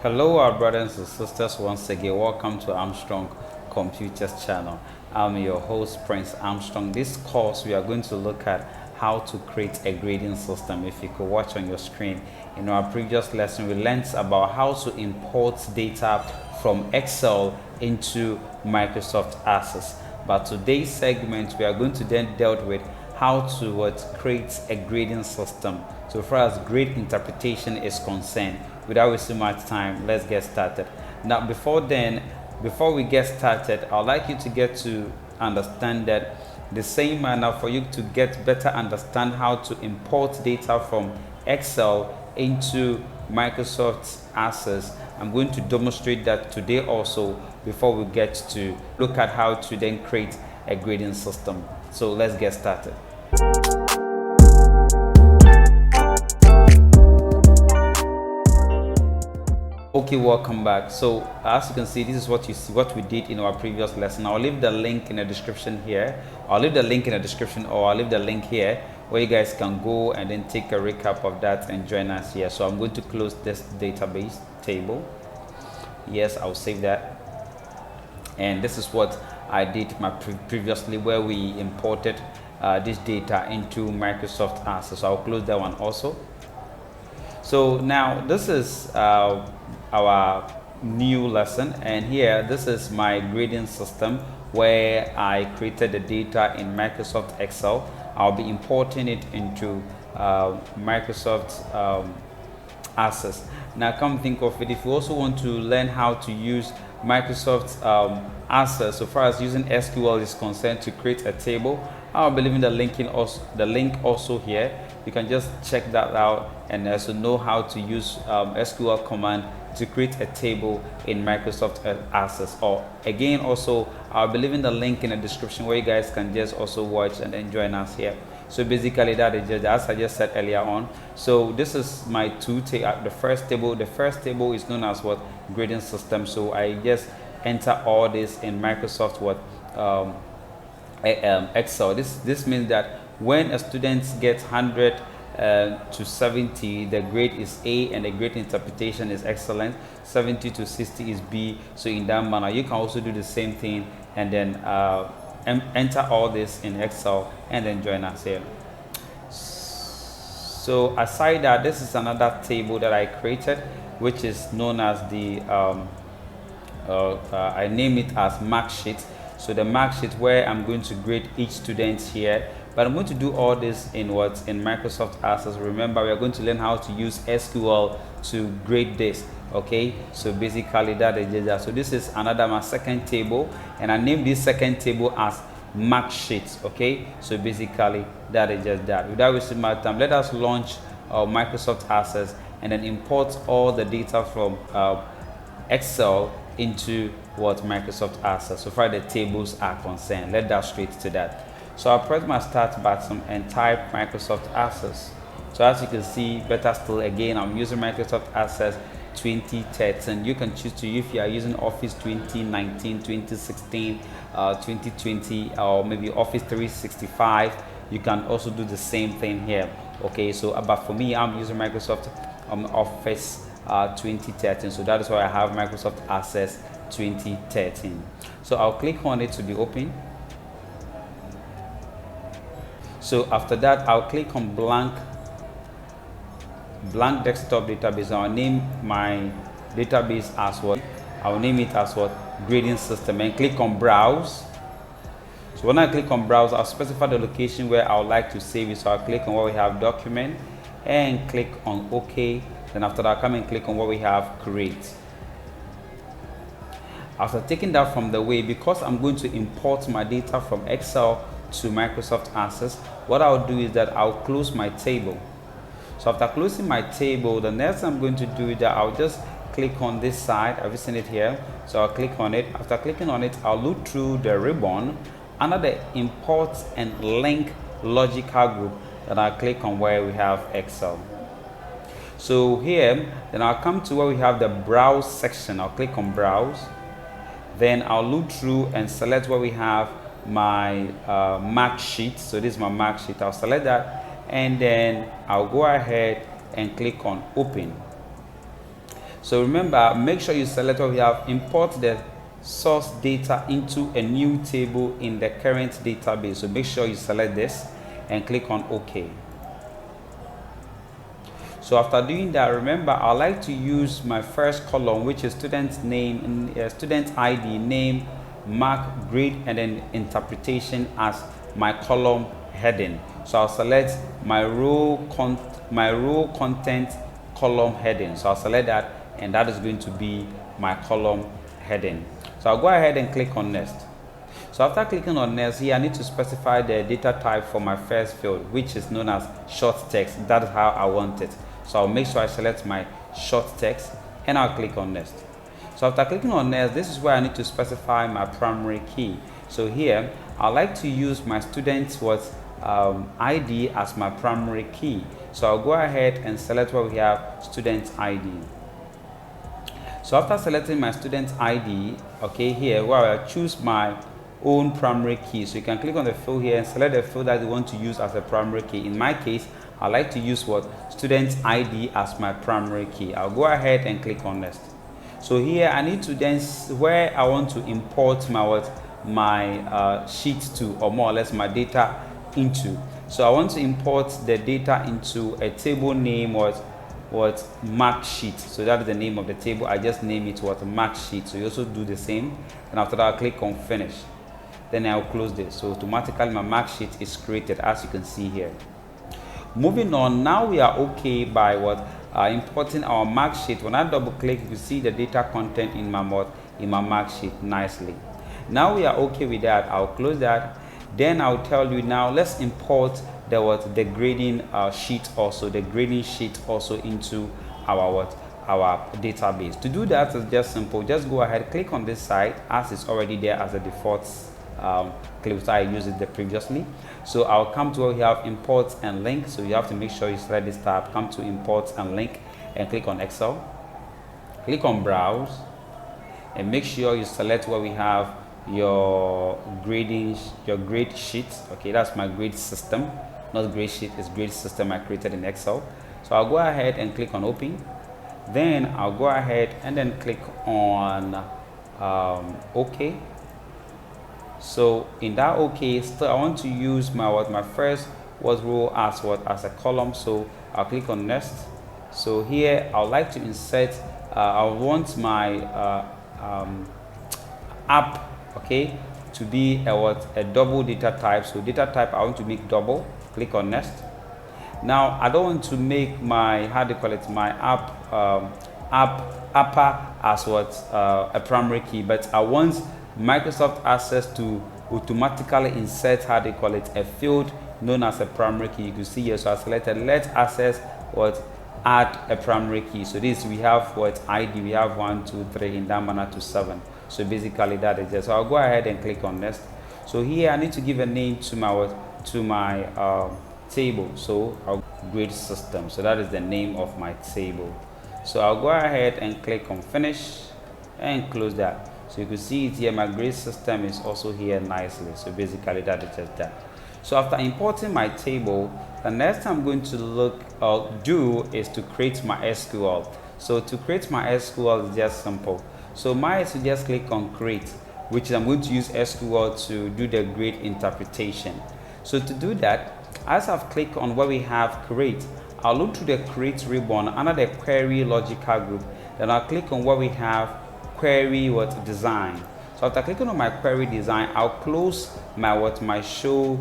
Hello, our brothers and sisters. Once again, welcome to Armstrong Computers channel. I'm your host, Prince Armstrong. This course, we are going to look at how to create a grading system. If you could watch on your screen, in our previous lesson, we learned about how to import data from Excel into Microsoft Access. But today's segment, we are going to then deal with how to create a grading system. So far as grade interpretation is concerned, without wasting much time, let's get started. Now, before we get started, I'd like you to get to understand that the same manner for you to get better understand how to import data from Excel into Microsoft Access. I'm going to demonstrate that today also before we get to look at how to then create a grading system. So let's get started. Okay, welcome back. So as you can see, this is what we did in our previous lesson. I'll leave the link in the description here. I'll leave the link in the description, or I'll leave the link here where you guys can go and then take a recap of that and join us here. So I'm going to close this database table. Yes, I'll save that. And this is what I did previously, where we imported this data into Microsoft Access. So I'll close that one also. So now this is our new lesson, and here this is my grading system where I created the data in Microsoft Excel. I'll be importing it into Microsoft Access. Now come think of it, if you also want to learn how to use Microsoft Access so far as using SQL is concerned to create a table, I'll be leaving the link also here. You can just check that out and also know how to use SQL command to create a table in Microsoft Access. Or again, also I'll be leaving the link in the description where you guys can just also watch and then join us here. So basically that is just as I just said earlier on. So this is my the first table. The first table is known as what grading system. So I just enter all this in Microsoft Excel. This means that when a student gets 100 to 70, the grade is A and the grade interpretation is excellent. 70 to 60 is B. So in that manner, you can also do the same thing and then enter all this in Excel and then join us here. So aside that, this is another table that I created, which is known as the I name it as mark sheet. So the mark sheet where I'm going to grade each student here. But I'm going to do all this in Microsoft Access. Remember, we are going to learn how to use SQL to grade this. Okay, so basically that is that. So this is my second table, and I named this second table as mark sheets. Okay, so basically that is just that. Without wasting my time, let us launch Microsoft Access and then import all the data from Excel into Microsoft Access. So far the tables are concerned. Let's dive straight to that. So I'll press my start button and type Microsoft Access. So as you can see, better still, again, I'm using Microsoft Access 2013. You can choose to, if you are using Office 2019, 2016, 2020, or maybe Office 365, you can also do the same thing here. Okay, so but for me, I'm using Microsoft Office 2013. So that is why I have Microsoft Access 2013. So I'll click on it to be open. So after that, I'll click on blank desktop database. I'll name my database as what? I'll name it as what? Grading system, and click on browse. So when I click on browse, I'll specify the location where I would like to save it. So I'll click on where we have document and click on OK. Then after that, come and click on where we have create. After taking that from the way, because I'm going to import my data from Excel to Microsoft Access, what I'll do is that I'll close my table. So after closing my table, the next thing I'm going to do is that I'll just click on this side. Have you seen it here? So I'll click on it. After clicking on it, I'll look through the ribbon under the import and link logical group. Then I'll click on where we have Excel. So here, then I'll come to where we have the browse section. I'll click on browse. Then I'll look through and select where we have my mark sheet. So this is my mark sheet. I'll select that, and then I'll go ahead and click on open. So remember, make sure you select what we have, import the source data into a new table in the current database. So make sure you select this and click on OK. So after doing that, remember, I like to use my first column, which is student's name, student ID, name, mark, grade, and then interpretation as my column heading. So I'll select my row content column heading. So I'll select that, and that is going to be my column heading. So I'll go ahead and click on next. So after clicking on next, here I need to specify the data type for my first field, which is known as short text. That is how I want it. So I'll make sure I select my short text and I'll click on next. So after clicking on next, this is where I need to specify my primary key. So here I like to use my student's ID as my primary key. So I'll go ahead and select where we have student ID. So after selecting my student ID, okay, here where I choose my own primary key. So you can click on the field here and select the field that you want to use as a primary key. In my case, I like to use student ID as my primary key. I'll go ahead and click on next. So here I need to then where I want to import my sheet to, or more or less my data into. So I want to import the data into a table name mark sheet. So that is the name of the table. I just name it mark sheet. So you also do the same, and after that I'll click on finish. Then I'll close this. So automatically my mark sheet is created, as you can see here. Moving on, now we are okay by importing our mark sheet. When I double click, you can see the data content in my mark sheet nicely. Now we are okay with that. I'll close that. Then I'll tell you, now let's import the grading sheet also, into our database. To do that is just simple. Just go ahead, click on this side as it's already there as a default clip. I used it previously. So I'll come to where we have imports and link. So you have to make sure you select this tab, come to imports and link, and click on Excel. Click on browse, and make sure you select where we have your grade sheet. Okay, that's my grade system, not grade sheet, it's grade system I created in Excel. So I'll go ahead and click on open. Then I'll go ahead and then click on OK. So in that OK, still I want to use my first row as a column. So I'll click on next. So here I would like to insert. I want my app, okay, to be a double data type. So data type I want to make double. Click on next. Now I don't want to make my my upper as a primary key, but I want Microsoft Access to automatically insert a field known as a primary key. You can see here, so I selected let access add a primary key. So this we have ID, we have 1 2 3 in that manner to 7. So basically that is it. So I'll go ahead and click on next. So here I need to give a name to my table. So I'll grade system. So that is the name of my table. So I'll go ahead and click on finish and close that. So you can see it here, my grade system is also here nicely. So basically that is just that. So after importing my table, the next thing I'm going to do is to create my SQL. So to create my SQL is just simple. So mine is to just click on create, which I'm going to use SQL to do the grade interpretation. So to do that, as I've clicked on where we have create, I'll look to the create ribbon under the query logical group. Then I'll click on where we have query design. So after clicking on my query design, I'll close my show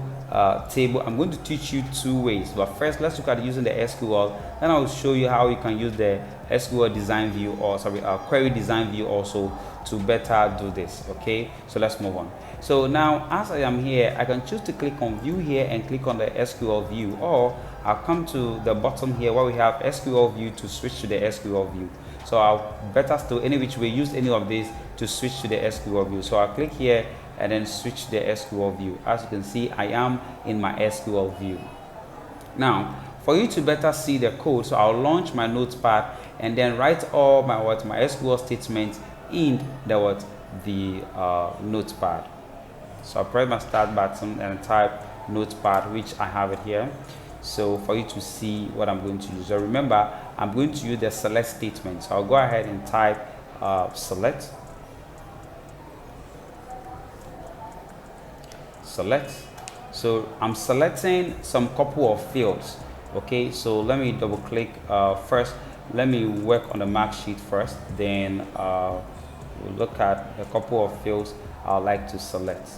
table. I'm going to teach you two ways, but first let's look at using the SQL. Then I'll show you how you can use the SQL design view, or query design view also, to better do this. Okay, so let's move on. So now as I am here, I can choose to click on view here and click on the SQL view, or I'll come to the bottom here where we have SQL view to switch to the SQL view. So I'll better still any which way use any of these to switch to the SQL view. So I'll click here and then switch to the SQL view. As you can see, I am in my SQL view. Now, for you to better see the code, so I'll launch my notepad and then write all my SQL statements in the notepad. So I'll press my start button and type notepad, which I have it here. so for you to see what I'm going to use. So remember, I'm going to use the select statement. So I'll go ahead and type select. So I'm selecting some couple of fields. Okay, so let me double click. First, let me work on the mark sheet first, then we'll look at a couple of fields I'd like to select.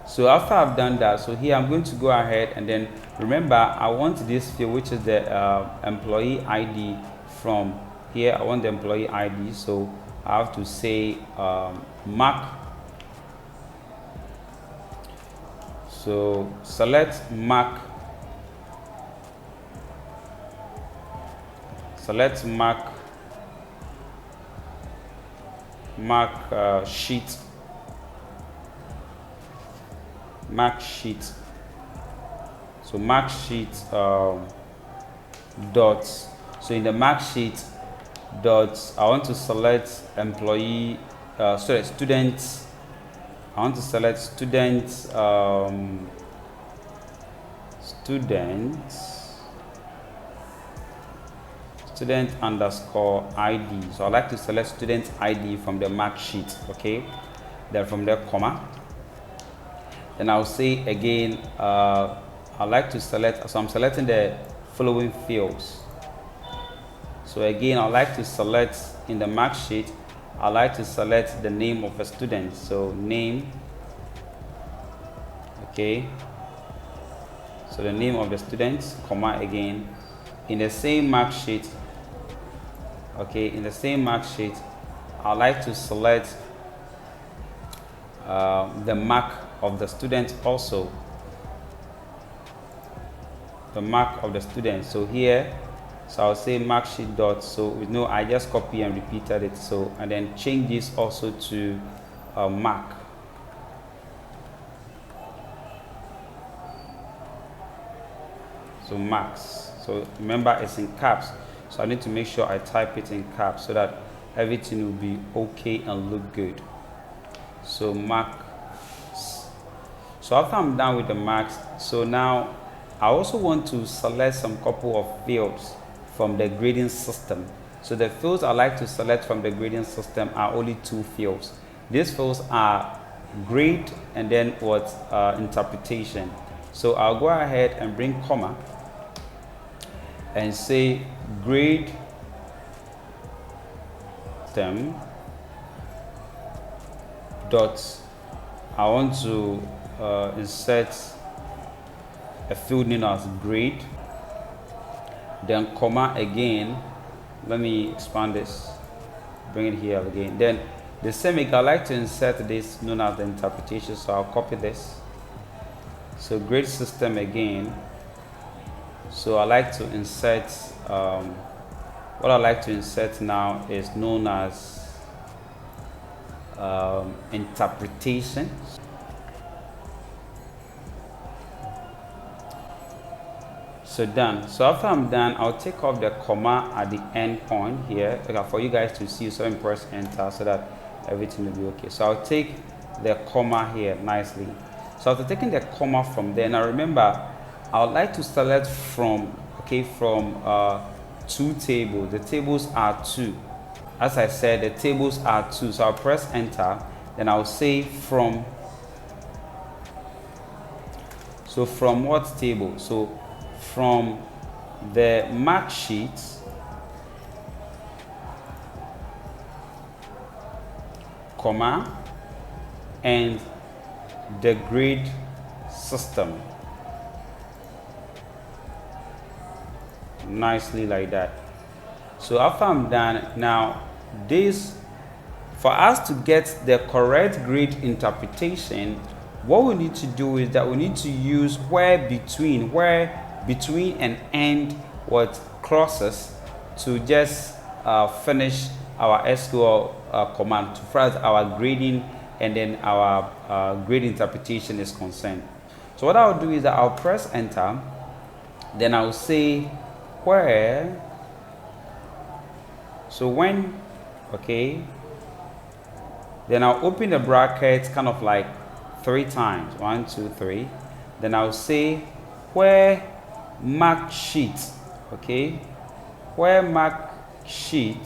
So after I've done that, so here I'm going to go ahead and then remember I want this field, which is the employee ID. From here I want the employee ID, so I have to say mark. So select mark sheet. So mark sheet dots. So in the mark sheet dots, I want to select employee, students. I want to select students, student underscore ID. So I like to select student ID from the mark sheet. Okay, then from there comma. Then I'll say again, I like to select, so I'm selecting the following fields. So again, I like to select in the mark sheet, I like to select the name of a student. So name, okay. So the name of the student, comma again. In the same mark sheet, okay, in the same mark sheet, I like to select the mark of the student also. The mark of the student. So here, so I'll say mark sheet dot. So with no, I just copy and repeated it. So and then change this also to mark. So marks. So remember it's in caps. So I need to make sure I type it in caps so that everything will be okay and look good. So mark. So after I'm done with the marks, so now I also want to select some couple of fields from the grading system. So the fields I like to select from the grading system are only two fields. These fields are grade and then what interpretation. So I'll go ahead and bring comma and say grade system dot. I want to insert a field name as grade, then comma again. Let me expand this, bring it here again. Then the same I like to insert this known as the interpretation, so I'll copy this. So grade system again. So I like to insert what I like to insert now is known as interpretation. So done. So after I'm done, I'll take off the comma at the end point here, okay, for you guys to see. So press enter so that everything will be okay. So I'll take the comma here nicely. So after taking the comma from there, now remember, I would like to select from, okay, from two tables. The tables are two. As I said, the tables are two. So I'll press enter, then I'll say from. So from what table? So from the mark sheet comma and the grade system. Nicely like that. So after I'm done, now this, for us to get the correct grade interpretation, what we need to do is that we need to use where between and end what clauses to just finish our SQL command, to first our grading and then our grade interpretation is concerned. So what I'll do is that I'll press enter, then I'll say where, so when, okay, then I'll open the brackets kind of like 3 times, 1 2 3, then I'll say where mark sheet, okay, where mark sheet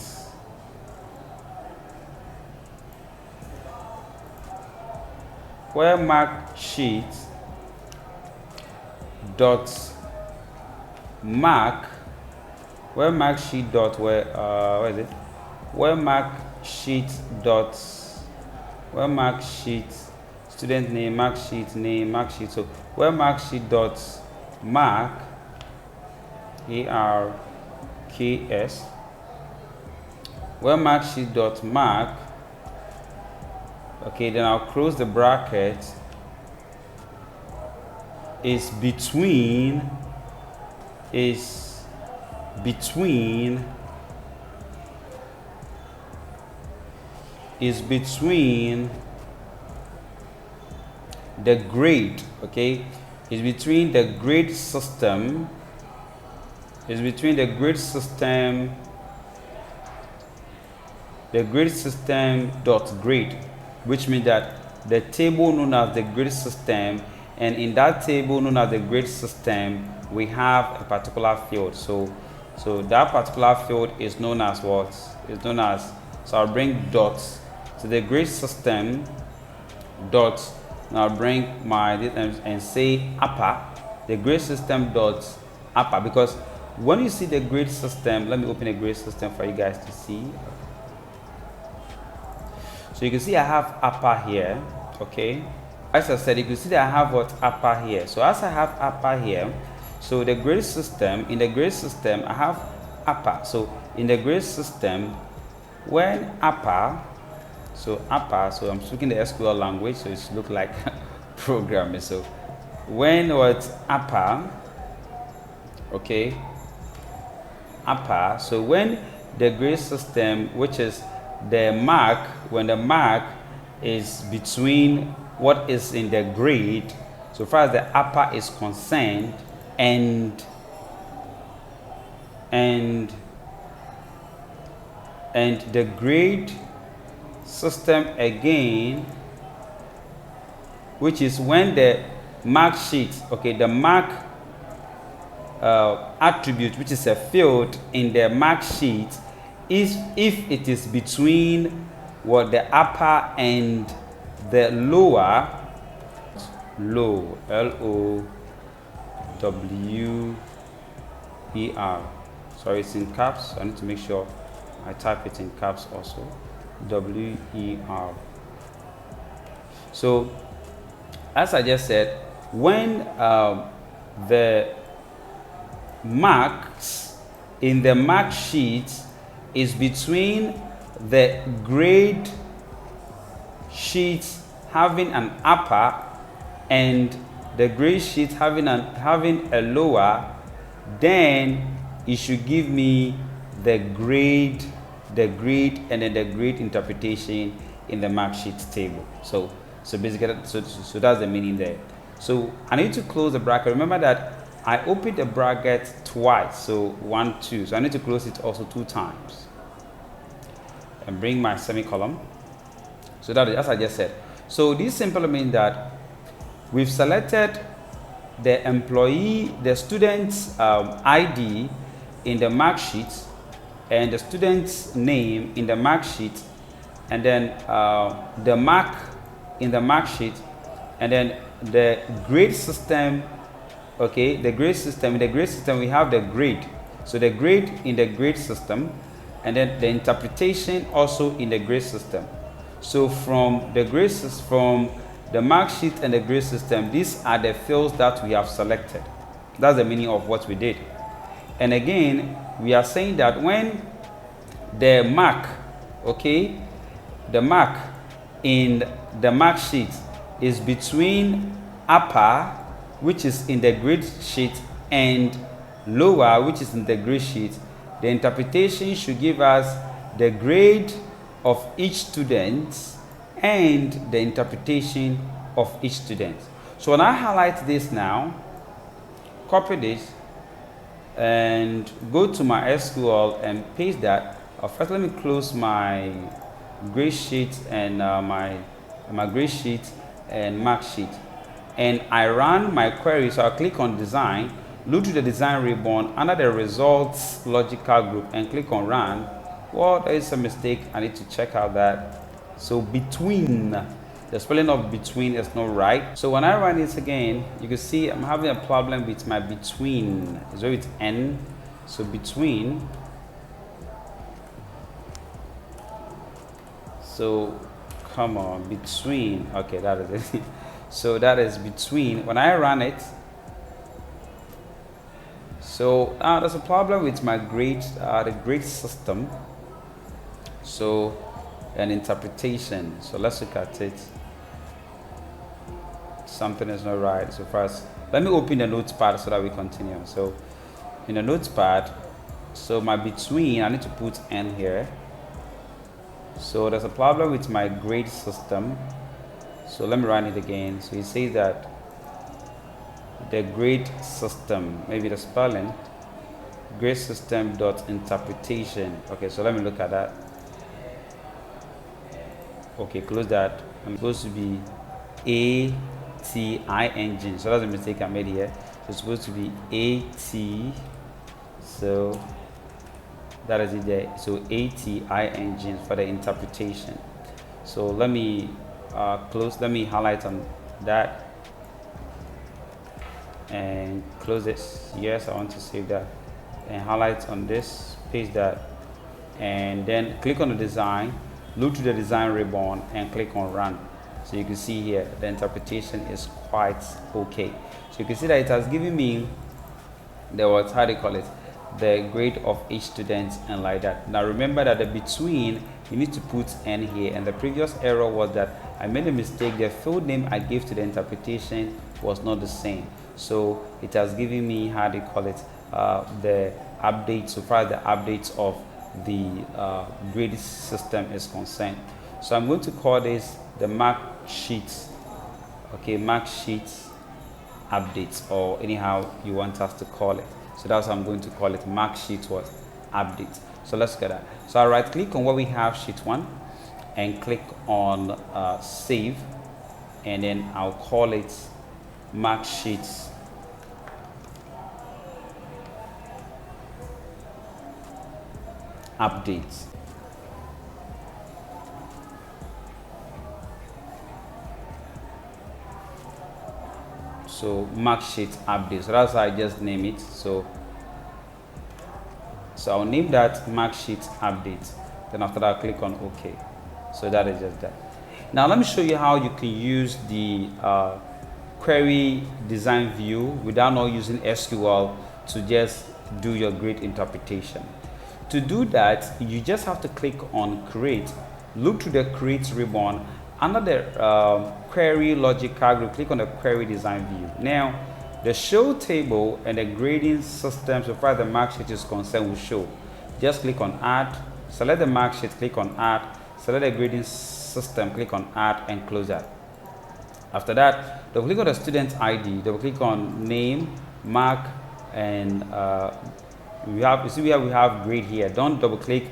dot mark where mark sheet dot where is it, where mark sheet student name, mark sheet name, mark sheet. So where mark sheet dot mark, ARKS, where mark sheet dot mark, okay, then I'll close the bracket, is between the grade, okay, is between the grade system, dot grade, which means that the table known as the grade system, and in that table known as the grade system we have a particular field. So that particular field is known as what? Is known as, so I'll bring dots to the grade system dot, now I'll bring my and say upper, the grade system dot upper, because when you see the grade system, let me open a grade system for you guys to see. So you can see I have upper here, okay. As I said, you can see that I have what? Upper here. So as I have upper here, so the grade system, in the grade system I have upper. So in the grade system, when upper, so I'm speaking the SQL language, so it's look like programming. So when what? Upper, okay, upper. So when the grade system, which is the mark, when the mark is between what is in the grade, so far as the upper is concerned, and the grade system again, which is when the mark sheet, okay, the mark attribute, which is a field in the mark sheet, is if it is between what the upper and the lower, LOWER, sorry, it's in caps, so I need to make sure I type it in caps also, WER. So as I just said, when the marks in the mark sheet is between the grade sheet having an upper and the grade sheet having a lower, then it should give me the grade, and then the grade interpretation in the mark sheet table. So basically, so that's the meaning there. So I need to close the bracket. Remember that I opened the bracket twice, so 1, 2. So I need to close it also 2 times and bring my semicolon. So that is, as I just said. So this simply means that we've selected the employee, the student's ID in the mark sheet, and the student's name in the mark sheet, and then the mark in the mark sheet, and then the grade system, okay, the grade system. In the grade system we have the grade, so the grade in the grade system, and then the interpretation also in the grade system. So from the grade system, from the mark sheet and the grade system, these are the fields that we have selected. That's the meaning of what we did. And again, we are saying that when the mark, okay, the mark in the mark sheet is between upper, which is in the grade sheet, and lower, which is in the grade sheet, the interpretation should give us the grade of each student and the interpretation of each student. So when I highlight this now, copy this and go to my SQL and paste that. First, let me close my grade sheet and my grade sheet and mark sheet, and I ran my query. So I'll click on design, look to the design ribbon under the results logical group and click on run. Well, there is a mistake. I need to check out that. So between, the spelling of between is not right. So when I run it again, you can see I'm having a problem with my between. It's with N. So between. So come on, between. Okay, that is it. So that is between. When I run it, so now there's a problem with my grade, the grade system. So an interpretation. So let's look at it. Something is not right. So first, let me open the notepad so that we continue. So in the notepad, so my between, I need to put N here. So there's a problem with my grade system. So let me run it again. So it says that the grade system, maybe the spelling, grade system dot interpretation. Okay, so let me look at that. Okay, close that. I'm supposed to be ATING. So that's a mistake I made here. So it's supposed to be AT. So that is it there. So ATING for the interpretation. So let me close. Let me highlight on that and close this. Yes, I want to save that and highlight on this. Paste that and then click on the design. Look to the design ribbon and click on run. So you can see here the interpretation is quite okay. So you can see that it has given me the what, how do you call it, the grade of each student and like that. Now remember that the between, you need to put N here, and the previous error was that I made a mistake. The field name I gave to the interpretation was not the same. So it has given me, how do you call it, the updates, so far as the updates of the grade system is concerned. So I'm going to call this the mark sheets. Okay, mark sheets updates, or anyhow you want us to call it. So that's how I'm going to call it, mark sheet what update. So let's get that. So I right click on where we have sheet 1 and click on save, and then I'll call it mark sheets updates. So mark sheet updates. So that's how I just name it. So I'll name that mark sheet update. Then after that, I'll click on OK. So that is just that. Now let me show you how you can use the query design view without not using SQL to just do your grade interpretation. To do that, you just have to click on create, look to the create ribbon under the query logical group, click on the query design view. Now the show table and the grading system, so far as the mark sheet is concerned, will show. Just click on add, select the mark sheet, click on add, select the grading system, click on add, and close that. After that, double click on the student ID, double click on name, mark, and we have, you see where we have grade here. Don't double click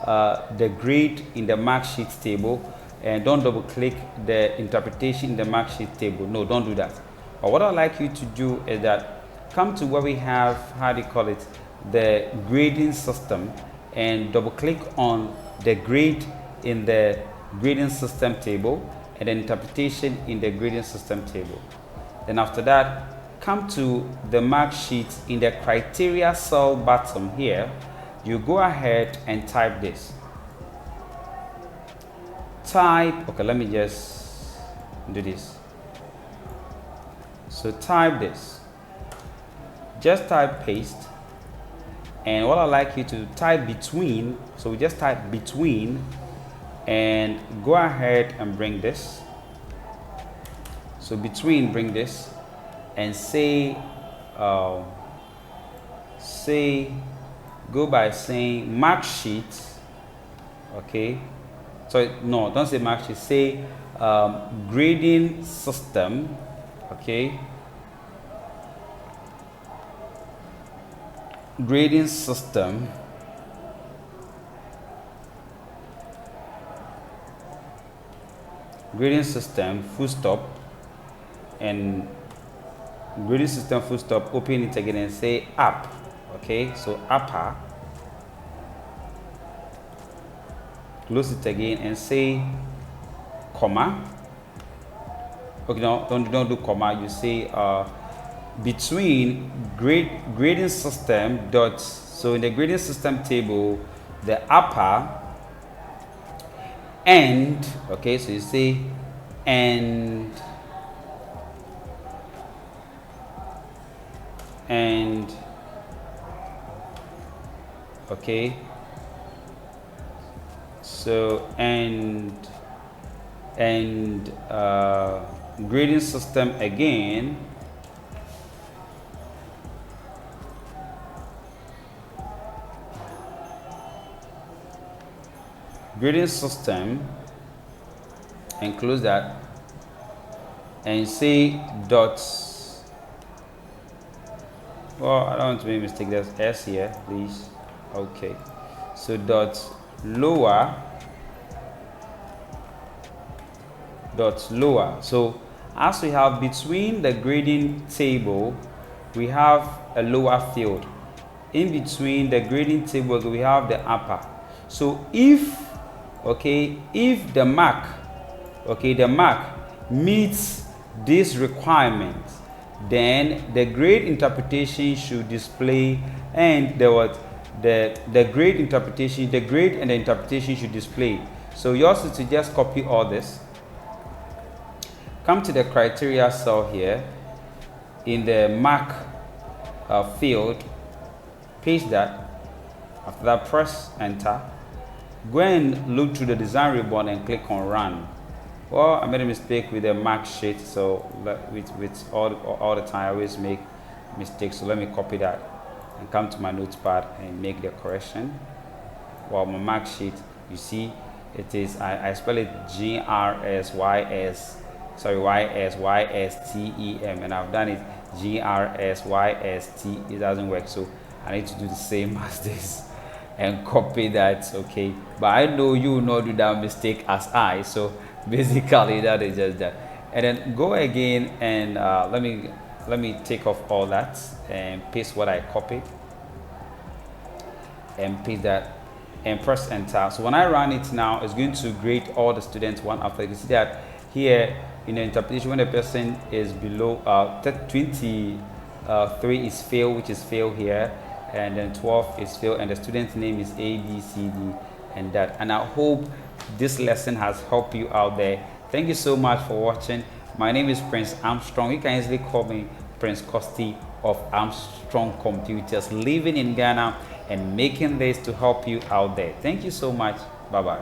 the grade in the mark sheet table, and don't double click the interpretation in the mark sheet table. No, don't do that. But what I'd like you to do is that come to where we have, how do you call it, the grading system, and double click on the grade in the grading system table and then interpretation in the grading system table. Then after that, come to the mark sheet in the criteria cell bottom here. You go ahead and type this. Okay, let me just do this. So type this. Just type paste. And what I'd like you to type between, so we just type between and go ahead and bring this. So between, bring this and say go by saying mark sheet. Okay, so no, don't say mark sheet, say grading system. Okay, grading system full stop, and grading system full stop, open it again and say up. Okay, so upper, close it again and say comma. Okay, no, don't do comma, you say between grading system dot, so in the grading system table, the upper and, okay, so you say and okay, so and grading system again, grading system, and close that and say dot, well, I don't want to make a mistake, there's S here, please. Okay, so dot lower. So as we have between the grading table, we have a lower field. In between the grading table, we have the upper. So if, okay, if the mark, okay, the mark meets this requirement, then the grade interpretation should display, and the grade interpretation, the grade and the interpretation should display. So yours is to just copy all this, come to the criteria cell here in the mark field, paste that. After that, press enter. Go and look through the design ribbon and click on run. Well, I made a mistake with the mark sheet, so with all the time I always make mistakes, so let me copy that and come to my notepad and make the correction. Well, my mark sheet, you see it is, I spell it YSYSTEM, and I've done it GRSYST. It doesn't work, so I need to do the same as this and copy that. Okay, but I know you will not do that mistake as I, so basically that is just that. And then go again and let me take off all that and paste what I copied and paste that and press enter. So when I run it now, it's going to grade all the students one after. You can see that here in the interpretation, when the person is below 23 is fail, which is fail here, and then 12 is fail, and the student's name is A, B, C, D, and that. And I hope this lesson has helped you out there. Thank you so much for watching. My name is Prince Armstrong. You can easily call me Prince Cos-t of Armstrong Computers, living in Ghana and making this to help you out there. Thank you so much. Bye bye.